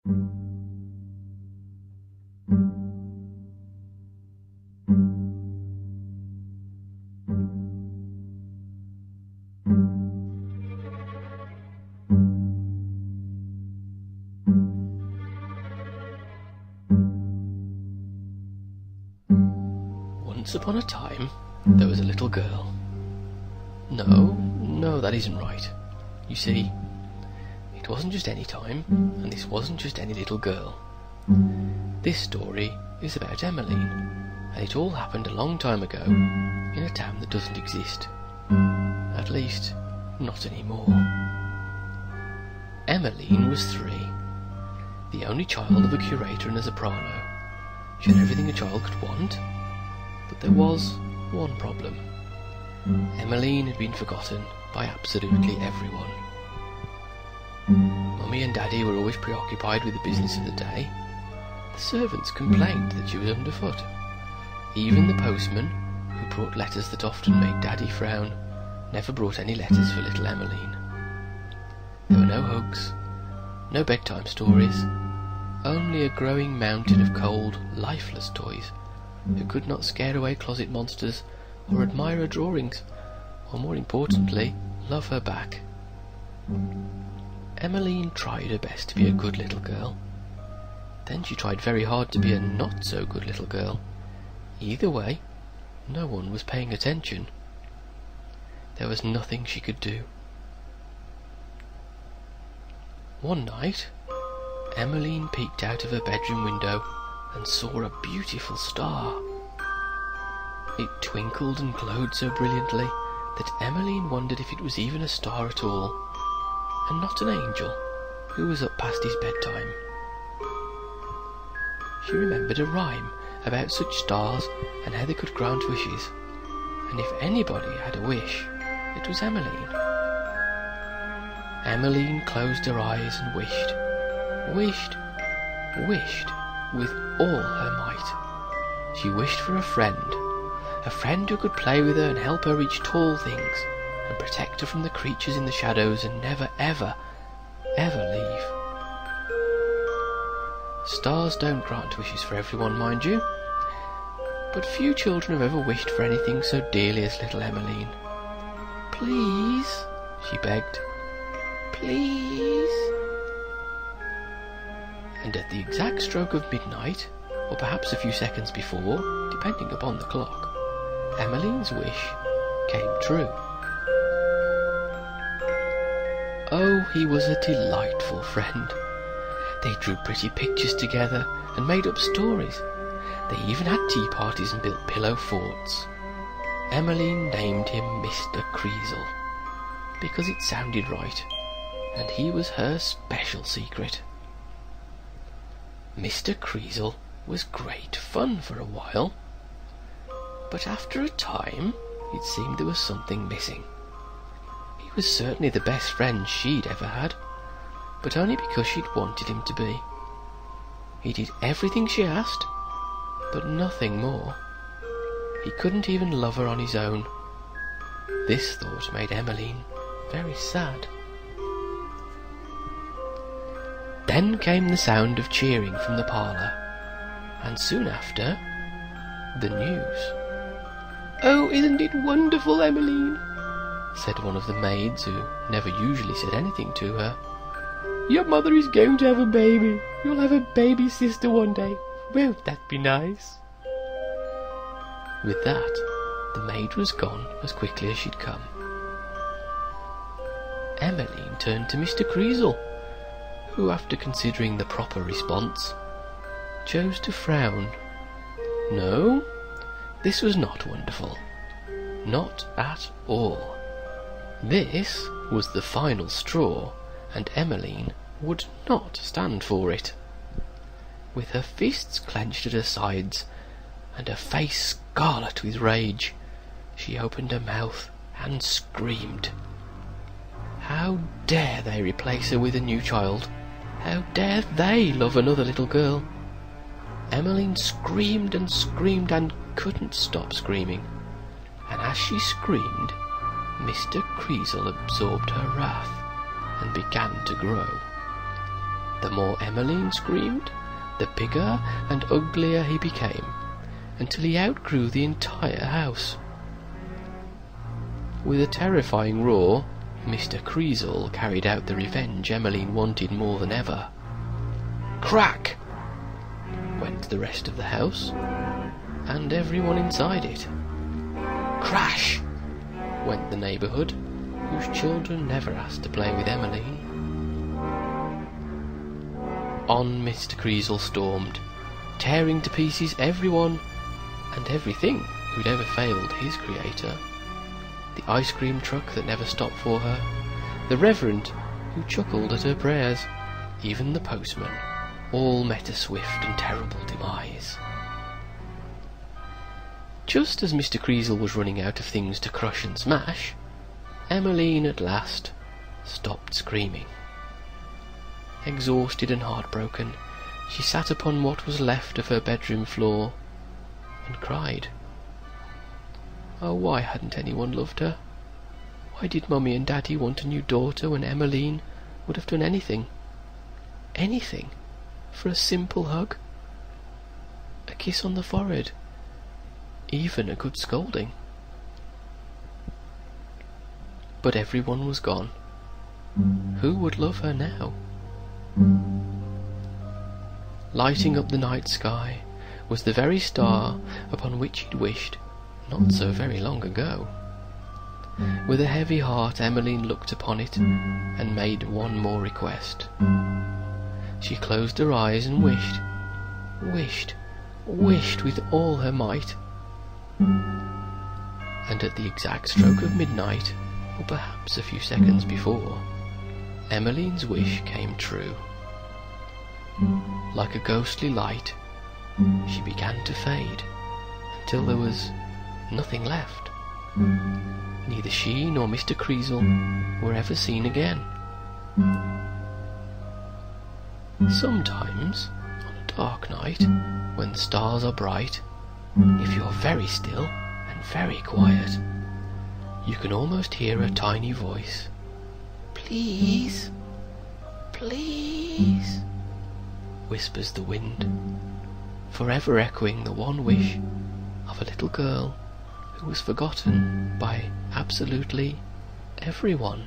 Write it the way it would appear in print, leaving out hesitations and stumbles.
Once upon a time, there was a little girl. No, that isn't right. You see, it wasn't just any time, and this wasn't just any little girl. This story is about Emmeline, and it all happened a long time ago in a town that doesn't exist. At least, not anymore. Emmeline was 3, the only child of a curator and a soprano. She had everything a child could want, but there was one problem. Emmeline had been forgotten by absolutely everyone. Mummy and Daddy were always preoccupied with the business of the day. The servants complained that she was underfoot. Even the postman, who brought letters that often made Daddy frown, never brought any letters for little Emmeline. There were no hugs, no bedtime stories, only a growing mountain of cold, lifeless toys who could not scare away closet monsters or admire her drawings, or more importantly, love her back. Emmeline tried her best to be a good little girl. Then she tried very hard to be a not-so-good little girl. Either way, no one was paying attention. There was nothing she could do. One night, Emmeline peeked out of her bedroom window and saw a beautiful star. It twinkled and glowed so brilliantly that Emmeline wondered if it was even a star at all, and not an angel who was up past his bedtime. She remembered a rhyme about such stars and how they could grant wishes, and if anybody had a wish, it was Emmeline. Emmeline closed her eyes and wished with all her might. She wished for a friend who could play with her and help her reach tall things, and protect her from the creatures in the shadows and never, ever, ever leave. Stars don't grant wishes for everyone, mind you, but few children have ever wished for anything so dearly as little Emmeline. "Please," she begged, "please." And at the exact stroke of midnight, or perhaps a few seconds before, depending upon the clock, Emmeline's wish came true. Oh, he was a delightful friend. They drew pretty pictures together and made up stories. They even had tea parties and built pillow forts. Emmeline named him Mr. Creasle, because it sounded right, and he was her special secret. Mr. Creasle was great fun for a while, but after a time it seemed there was something missing. He was certainly the best friend she'd ever had, but only because she'd wanted him to be. He did everything she asked, but nothing more. He couldn't even love her on his own. This thought made Emmeline very sad. Then came the sound of cheering from the parlour, and soon after, the news. "Oh, isn't it wonderful, Emmeline?" said one of the maids, who never usually said anything to her. "Your mother is going to have a baby. You'll have a baby sister one day. Won't that be nice?" With that, the maid was gone as quickly as she'd come. Emmeline turned to Mr. Creasle, who, after considering the proper response, chose to frown. No, this was not wonderful. Not at all. This was the final straw, and Emmeline would not stand for it. With her fists clenched at her sides, and her face scarlet with rage, she opened her mouth and screamed. How dare they replace her with a new child? How dare they love another little girl? Emmeline screamed and screamed and couldn't stop screaming, and as she screamed, Mr. Creasle absorbed her wrath and began to grow. the more Emmeline screamed, the bigger and uglier he became, until he outgrew the entire house. With a terrifying roar, Mr. Creasle carried out the revenge Emmeline wanted more than ever. Crack! Went the rest of the house, and everyone inside it. Crash! Went the neighbourhood, whose children never asked to play with Emmeline. On Mr. Creasle stormed, tearing to pieces everyone and everything who'd ever failed his creator. The ice cream truck that never stopped for her, the reverend who chuckled at her prayers, even the postman, all met a swift and terrible demise. Just as Mr. Creasle was running out of things to crush and smash, Emmeline at last stopped screaming. Exhausted and heartbroken, she sat upon what was left of her bedroom floor and cried. Oh, why hadn't anyone loved her? Why did Mummy and Daddy want a new daughter when Emmeline would have done anything, for a simple hug, a kiss on the forehead, even a good scolding? But everyone was gone. Who would love her now? Lighting up the night sky was the very star upon which he'd wished not so very long ago. With a heavy heart, Emmeline looked upon it and made one more request. She closed her eyes and wished with all her might. And at the exact stroke of midnight, or perhaps a few seconds before, Emmeline's wish came true. Like a ghostly light, she began to fade until there was nothing left. Neither she nor Mr. Creasle were ever seen again. Sometimes, on a dark night, when the stars are bright, if you're very still and very quiet, you can almost hear a tiny voice. Please, please, whispers the wind, forever echoing the one wish of a little girl who was forgotten by absolutely everyone.